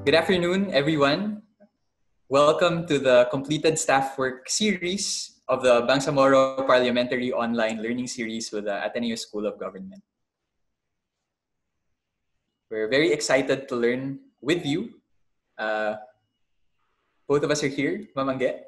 Good afternoon, everyone. Welcome to the completed staff work series of the Bangsamoro Parliamentary Online Learning Series with the Ateneo School of Government. We're very excited to learn with you. Both of us are here. Ma'am Angge.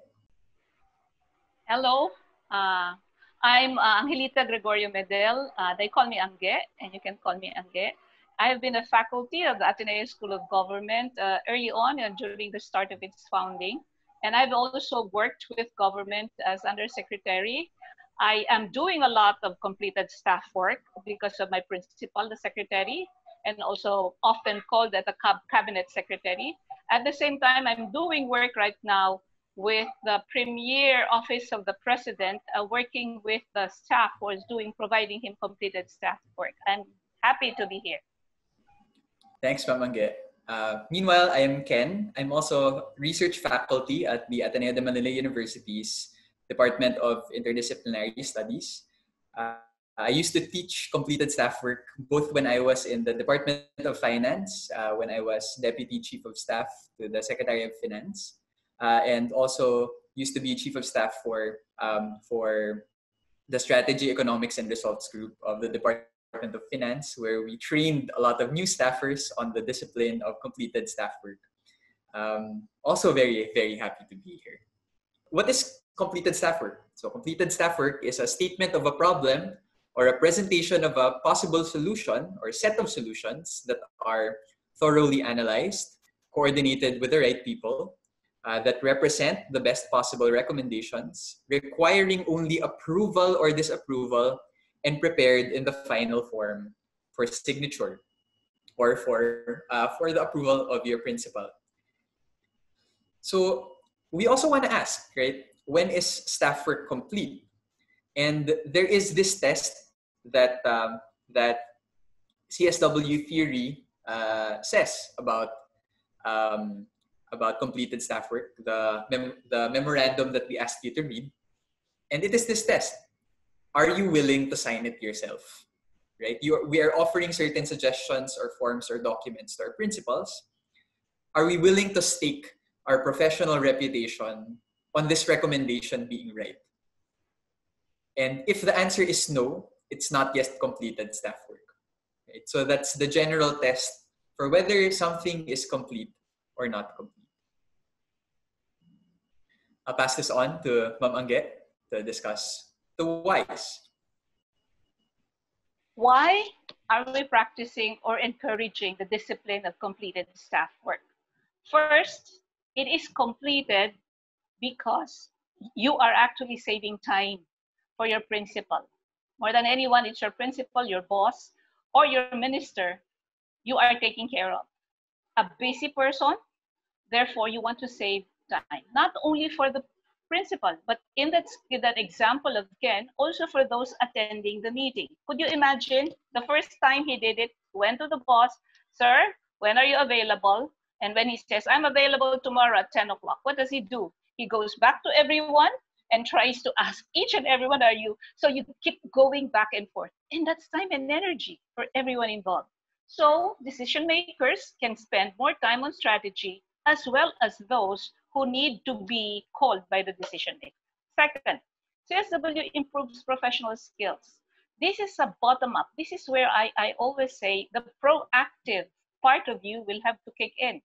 Hello, I'm Angelita Gregorio-Medel. They call me Angge, and you can call me Angge. I have been a faculty of the Ateneo School of Government early on and during the start of its founding. And I've also worked with government as Undersecretary. I am doing a lot of completed staff work because of my principal, the Secretary, and also often called the Cabinet Secretary. At the same time, I'm doing work right now with the Premier Office of the President, working with the staff who is providing him completed staff work. I'm happy to be here. Thanks, Ma'am Angge. Meanwhile, I am Ken. I'm also research faculty at the Ateneo de Manila University's Department of Interdisciplinary Studies. I used to teach completed staff work both when I was in the Department of Finance, when I was Deputy Chief of Staff to the Secretary of Finance, and also used to be Chief of Staff for the Strategy, Economics, and Results Group of the Department of Finance, where we trained a lot of new staffers on the discipline of completed staff work. Also very, very happy to be here. What is completed staff work? So completed staff work is a statement of a problem or a presentation of a possible solution or set of solutions that are thoroughly analyzed, coordinated with the right people, that represent the best possible recommendations, requiring only approval or disapproval, and prepared in the final form for signature or for the approval of your principal. So we also want to ask, right, when is staff work complete? And there is this test that that CSW theory says about completed staff work, the memorandum that we asked you to read. And it is this test. Are you willing to sign it yourself? Right? We are offering certain suggestions or forms or documents to our principals. Are we willing to stake our professional reputation on this recommendation being right? And if the answer is no, it's not yet completed staff work. Right? So that's the general test for whether something is complete or not complete. I'll pass this on to Ma'am Angge to discuss the whys. Why are we practicing or encouraging the discipline of completed staff work? First, it is completed because you are actually saving time for your principal. More than anyone, it's your principal, your boss, or your minister you are taking care of. A busy person, therefore you want to save time, not only for the principal, but in that example of Ken, also for those attending the meeting. Could you imagine the first time he did it, went to the boss, sir, when are you available? And when he says, I'm available tomorrow at 10 o'clock, what does he do? He goes back to everyone and tries to ask each and everyone, are you? So you keep going back and forth. And that's time and energy for everyone involved. So decision makers can spend more time on strategy as well as those who need to be called by the decision maker. Second, CSW improves professional skills. This is a bottom-up. This is where I always say the proactive part of you will have to kick in.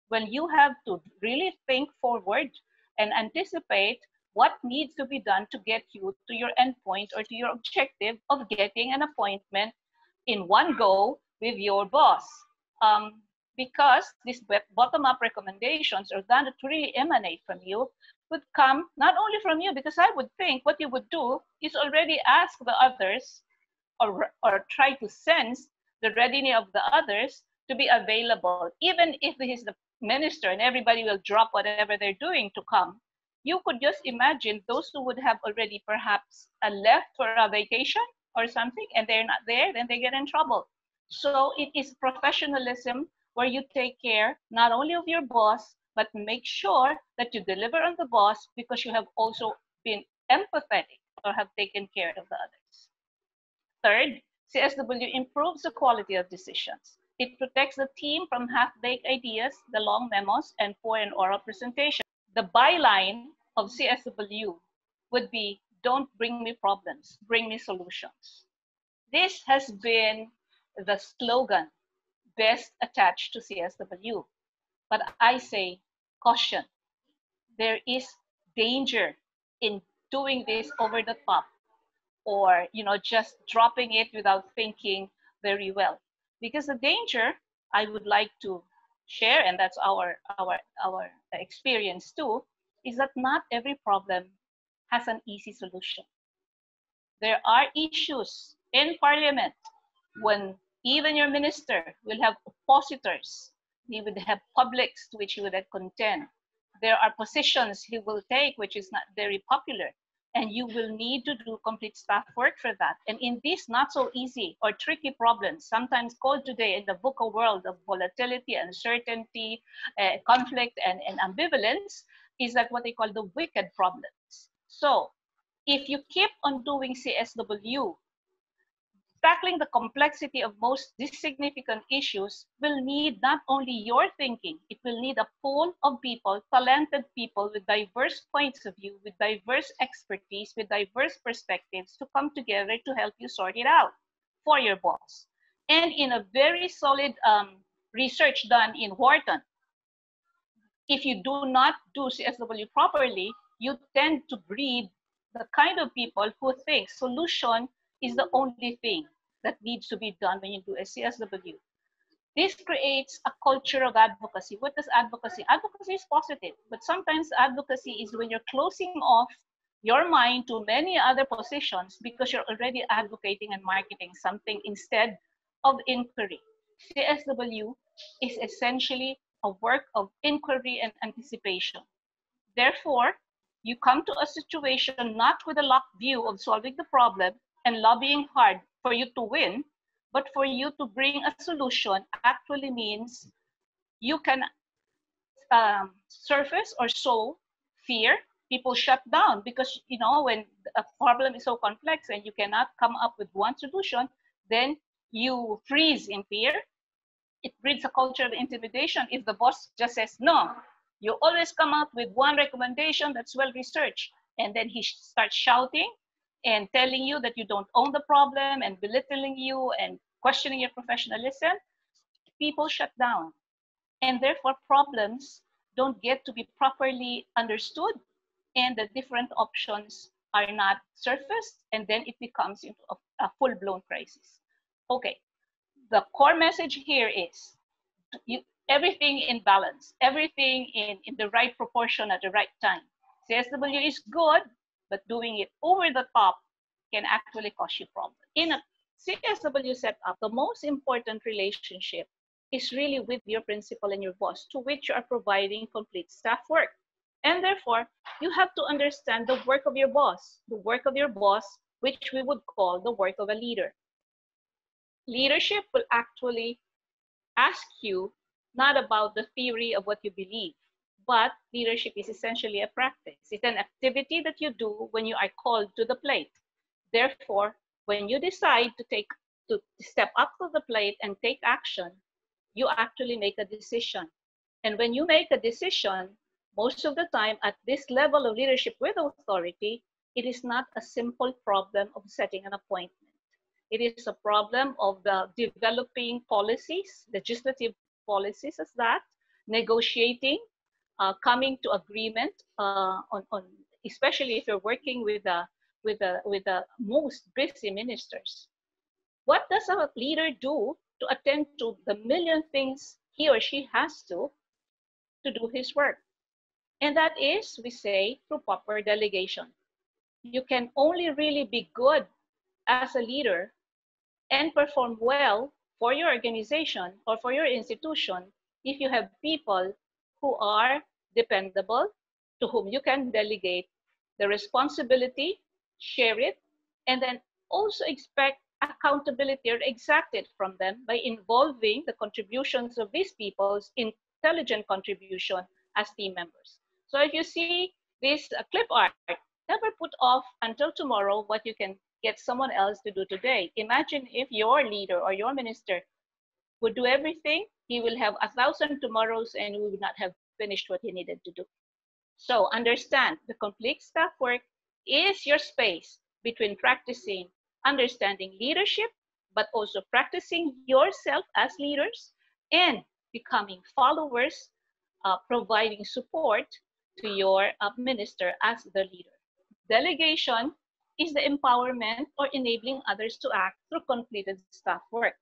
When you have to really think forward and anticipate what needs to be done to get you to your endpoint or to your objective of getting an appointment in one go with your boss. Because these bottom-up recommendations or that really emanate from you would come not only from you, because I would think what you would do is already ask the others or try to sense the readiness of the others to be available. Even if he's the minister and everybody will drop whatever they're doing to come, you could just imagine those who would have already perhaps left for a vacation or something and they're not there, then they get in trouble. So it is professionalism where you take care not only of your boss, but make sure that you deliver on the boss because you have also been empathetic or have taken care of the others. Third, CSW improves the quality of decisions. It protects the team from half-baked ideas, the long memos, and poor and oral presentation. The byline of CSW would be, don't bring me problems, bring me solutions. This has been the slogan best attached to CSW. But I say, caution, there is danger in doing this over the top, or just dropping it without thinking very well. Because the danger I would like to share, and that's our experience too, is that not every problem has an easy solution. There are issues in Parliament when even your minister will have oppositors. He would have publics to which he would contend. There are positions he will take which is not very popular, and you will need to do complete staff work for that. And in these not so easy or tricky problems, sometimes called today in the VUCA world of volatility, uncertainty, conflict, and ambivalence, is that what they call the wicked problems. So if you keep on doing CSW, tackling the complexity of most these significant issues will need not only your thinking, it will need a pool of people, talented people with diverse points of view, with diverse expertise, with diverse perspectives to come together to help you sort it out for your boss. And in a very solid research done in Wharton, if you do not do CSW properly, you tend to breed the kind of people who think solution is the only thing that needs to be done when you do a CSW. This creates a culture of advocacy. What is advocacy? Advocacy is positive, but sometimes advocacy is when you're closing off your mind to many other positions because you're already advocating and marketing something instead of inquiry. CSW is essentially a work of inquiry and anticipation. Therefore, you come to a situation not with a locked view of solving the problem and lobbying hard for you to win, but for you to bring a solution actually means you can surface or sow fear. People shut down because, when a problem is so complex and you cannot come up with one solution, then you freeze in fear. It breeds a culture of intimidation. If the boss just says no, you always come up with one recommendation that's well researched, and then he starts shouting and telling you that you don't own the problem and belittling you and questioning your professionalism. People shut down, and therefore problems don't get to be properly understood, and the different options are not surfaced, and then it becomes into a full-blown crisis. Okay, the core message here is everything in balance, everything in the right proportion at the right time. CSW is good, but doing it over the top can actually cause you problems. In a CSW setup, the most important relationship is really with your principal and your boss, to which you are providing complete staff work. And therefore, you have to understand the work of your boss, which we would call the work of a leader. Leadership will actually ask you not about the theory of what you believe, but leadership is essentially a practice. It's an activity that you do when you are called to the plate. Therefore, when you decide to step up to the plate and take action, you actually make a decision. And when you make a decision, most of the time at this level of leadership with authority, it is not a simple problem of setting an appointment. It is a problem of the developing policies, legislative policies as that, negotiating, coming to agreement on especially if you're working with the most busy ministers. What does a leader do to attend to the million things he or she has to do his work? And that is, we say, through proper delegation. You can only really be good as a leader and perform well for your organization or for your institution if you have people who are dependable, to whom you can delegate the responsibility, share it, and then also expect accountability or exact it from them by involving the contributions of these people's intelligent contribution as team members. So if you see this clip art, never put off until tomorrow what you can get someone else to do today. Imagine if your leader or your minister would do everything, he will have 1,000 tomorrows and we would not have finished what he needed to do. So understand, the complete staff work is your space between practicing understanding leadership, but also practicing yourself as leaders and becoming followers, providing support to your minister as the leader. Delegation is the empowerment or enabling others to act through completed staff work.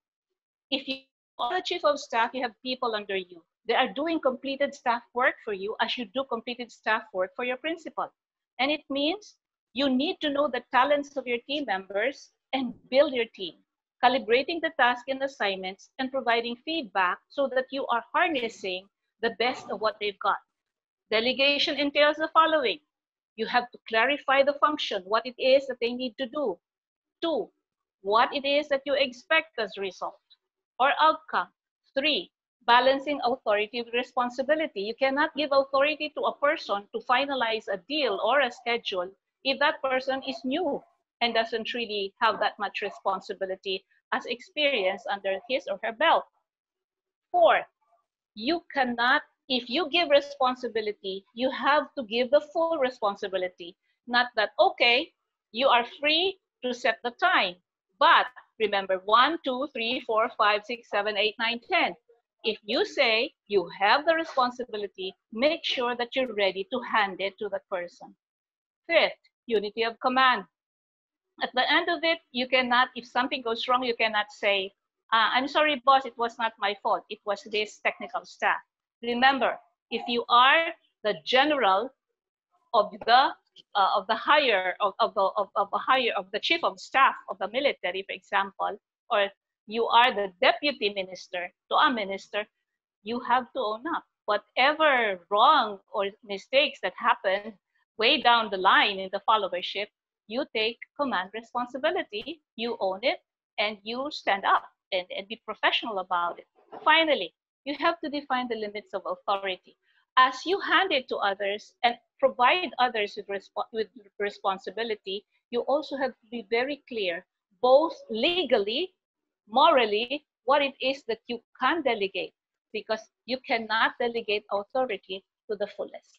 If you are the chief of staff, you have people under you. They are doing completed staff work for you as you do completed staff work for your principal. And it means you need to know the talents of your team members and build your team, calibrating the task and assignments and providing feedback so that you are harnessing the best of what they've got. Delegation entails the following. You have to clarify the function, what it is that they need to do. 2, what it is that you expect as result or outcome. 3, balancing authority with responsibility. You cannot give authority to a person to finalize a deal or a schedule if that person is new and doesn't really have that much responsibility as experience under his or her belt. 4, you cannot, if you give responsibility, you have to give the full responsibility. Not that, okay, you are free to set the time. But remember, 1, 2, 3, 4, 5, 6, 7, 8, 9, 10. If you say you have the responsibility, make sure that you're ready to hand it to that person. 5th, unity of command. At the end of it, you cannot, if something goes wrong, you cannot say, I'm sorry, boss, it was not my fault. It was this technical staff. Remember, if you are the general of the chief of staff of the military, for example, or you are the deputy minister to a minister, you have to own up. Whatever wrong or mistakes that happen way down the line in the followership, you take command responsibility, you own it, and you stand up and be professional about it. Finally, you have to define the limits of authority. As you hand it to others and provide others with responsibility, you also have to be very clear, both legally, morally, what it is that you can delegate, because you cannot delegate authority to the fullest.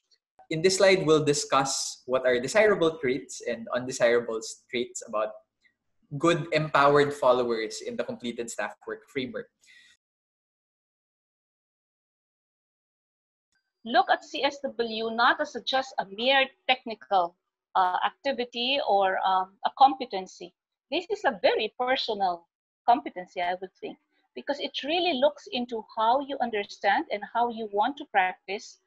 In this slide, we'll discuss what are desirable traits and undesirable traits about good empowered followers in the completed staff work framework. Look at CSW not as just a mere technical activity or a competency. This is a very personal competency, I would think, because it really looks into how you understand and how you want to practice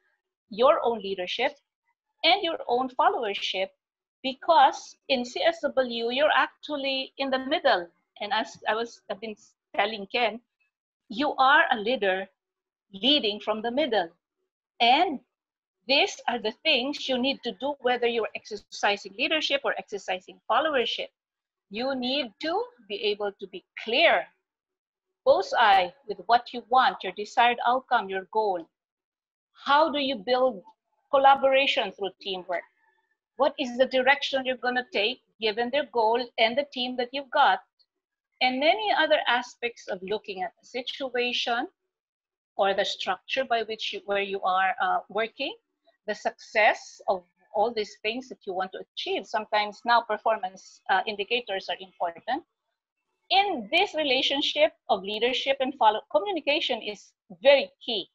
your own leadership and your own followership, because in CSW, you're actually in the middle. And as I've been telling Ken, you are a leader leading from the middle. And these are the things you need to do, whether you're exercising leadership or exercising followership. You need to be able to be clear, bullseye with what you want, your desired outcome, your goal. How do you build collaboration through teamwork? What is the direction you're going to take given their goal and the team that you've got? And many other aspects of looking at the situation or the structure by which where you are working, the success of all these things that you want to achieve. Sometimes now performance indicators are important. In this relationship of leadership and communication is very key.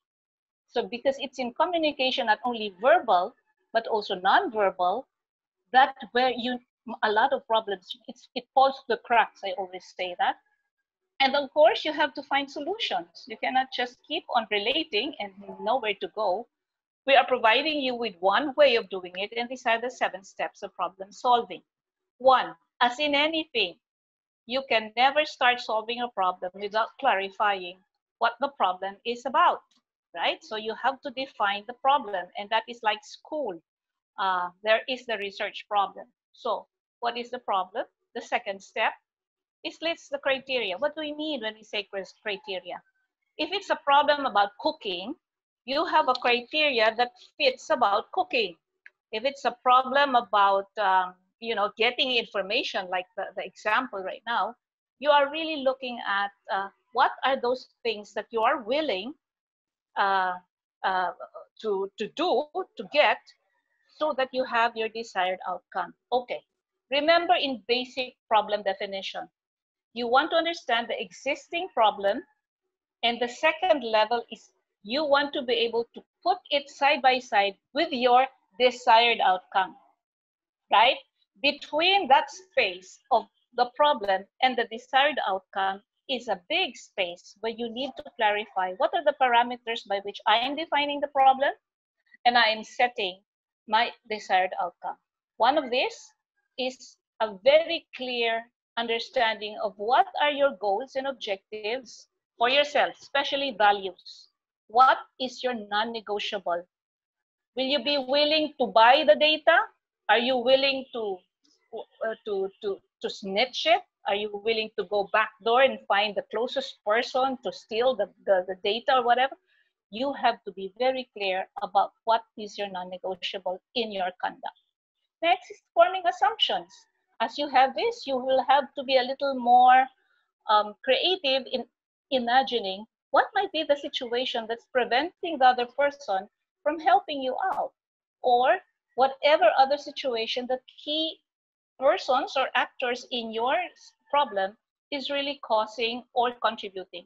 So because it's in communication, not only verbal, but also non-verbal, that where a lot of problems, it falls to the cracks, I always say that. And of course, you have to find solutions. You cannot just keep on relating and know where to go. We are providing you with one way of doing it, and these are the 7 steps of problem solving. 1, as in anything, you can never start solving a problem without clarifying what the problem is about, right? So you have to define the problem, and that is like school. There is the research problem. So what is the problem? The second step is list the criteria. What do we mean when we say criteria? If it's a problem about cooking, you have a criteria that fits about cooking. If it's a problem about getting information, like the example right now, you are really looking at what are those things that you are willing uh, uh, to do, to get, so that you have your desired outcome. Okay, remember in basic problem definition, you want to understand the existing problem, and the second level is you want to be able to put it side by side with your desired outcome, right? Between that space of the problem and the desired outcome is a big space where you need to clarify what are the parameters by which I am defining the problem and I am setting my desired outcome. One of these is a very clear understanding of what are your goals and objectives for yourself, especially values. What is your non-negotiable? Will you be willing to buy the data? Are you willing to snitch it? Are you willing to go backdoor and find the closest person to steal the data or whatever? You have to be very clear about what is your non-negotiable in your conduct. Next is forming assumptions. As you have this, you will have to be a little more creative in imagining what might be the situation that's preventing the other person from helping you out, or whatever other situation that key persons or actors in your problem is really causing or contributing.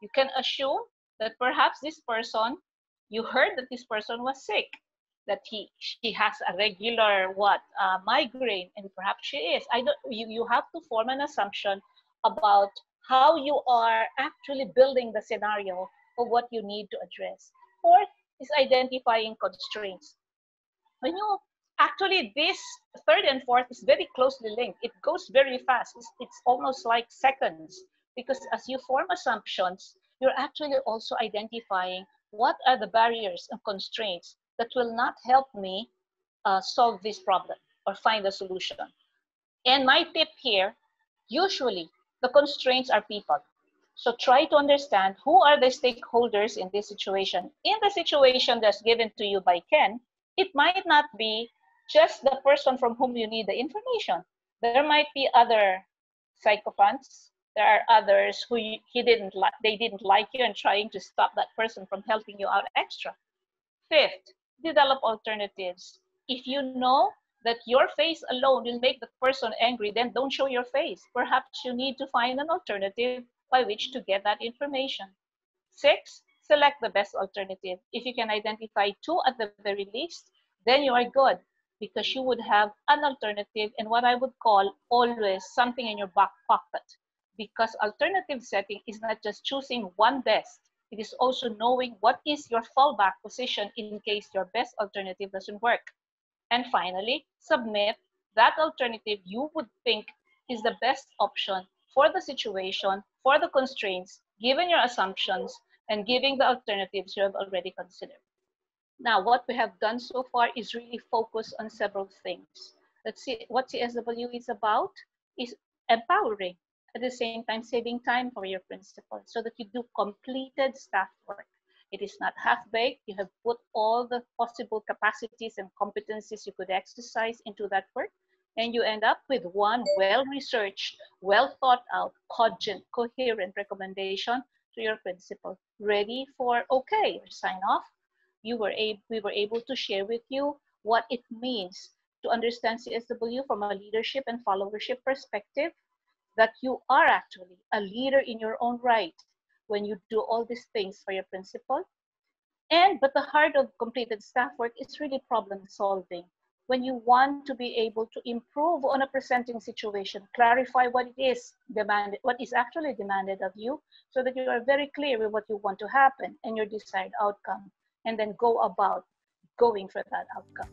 You can assume that perhaps this person, you heard that this person was sick, that she has a regular migraine, and perhaps she is. I don't. You have to form an assumption about how you are actually building the scenario of what you need to address. Fourth is identifying constraints. When you actually, this third and fourth is very closely linked. It goes very fast. It's almost like seconds, because as you form assumptions, you're actually also identifying what are the barriers and constraints that will not help me solve this problem or find a solution. And my tip here, usually the constraints are people. So try to understand who are the stakeholders in this situation. In the situation that's given to you by Ken, it might not be just the person from whom you need the information. There might be other psychopaths. There are others who they didn't like you and trying to stop that person from helping you out extra. Fifth, develop alternatives. If you know that your face alone will make the person angry, then don't show your face. Perhaps you need to find an alternative by which to get that information. Six, select the best alternative. If you can identify two at the very least, then you are good, because you would have an alternative and what I would call always something in your back pocket. Because alternative setting is not just choosing one best, it is also knowing what is your fallback position in case your best alternative doesn't work. And finally, submit that alternative you would think is the best option for the situation, for the constraints, given your assumptions, and giving the alternatives you have already considered. Now, what we have done so far is really focus on several things. Let's see what CSW is about, is empowering, at the same time saving time for your principal so that you do completed staff work. It is not half-baked. You have put all the possible capacities and competencies you could exercise into that work, and you end up with one well-researched, well-thought-out, cogent, coherent recommendation to your principal, ready for okay, sign off. We were able to share with you what it means to understand CSW from a leadership and followership perspective, that you are actually a leader in your own right when you do all these things for your principal. But the heart of completed staff work is really problem solving. When you want to be able to improve on a presenting situation, clarify what it is demanded, what is actually demanded of you, so that you are very clear with what you want to happen and your desired outcome, and then go about going for that outcome.